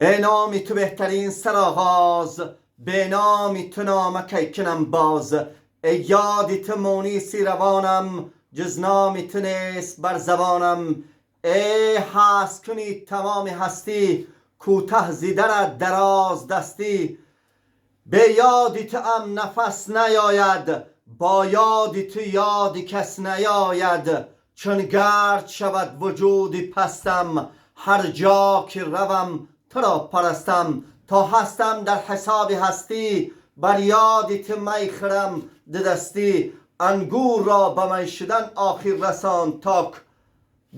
به نام تو بهترین سرآغاز، به نام تو نامکی کنم باز. ای یاد تو مونیسی روانم، جز نام تو نیست بر زبانم. ای هست کنی تمام هستی، کوته زیدن دراز دستی. به یادی تو ام نفس نیاید، با یادی تو یادی کس نیاید. چون گرد شود وجودی پستم، هر جا که روم تو را پرستم. تا هستم در حساب هستی، بر یادی تو می خورم دستی. انگور را به می شدن آخر رسان، تا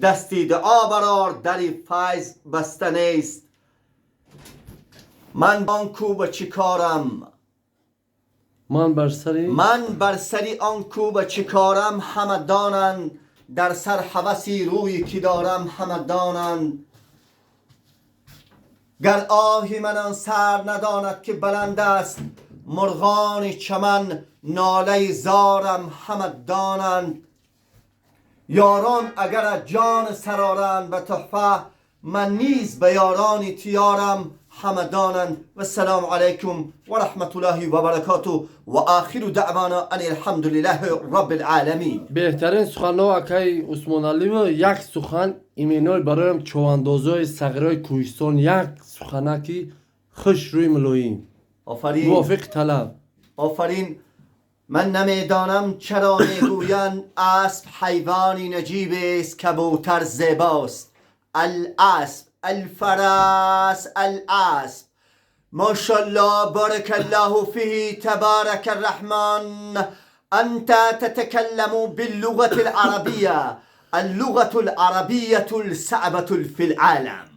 دستی دعا برار دری فیض بسته نیست. من آن کو به چی کارم، من بر سری آن کو به چی کارم. همه دانند در سر هوسی روی که دارم، همه دانند. گر آهی من آن سر نداند که بلند است، مرغان چمن ناله زارم، همه دانند. یاران اگر از جان سرارند به تحفه، من نیز به یارانی تیارم، همه دانند. و السلام علیکم و رحمت الله و برکاته و آخر دعوانا ان الحمد لله رب العالمین. بهترین سخنها اکای عثمان علی یک سخن ایمینای برایم چواندازای صغیرای کوهستان، یک سخنکی خوش روی ملویم. آفرین. موافق طلب. آفرین. من نمیدانم چرا میگویند اسب حیوانی نجیب است، کبوتر زیباست. الاسب، الفرس، الاسب، ماشاءالله بارک الله فيه تبارك الرحمن. انت تتكلم باللغة العربية، اللغة العربية الصعبة في العالم.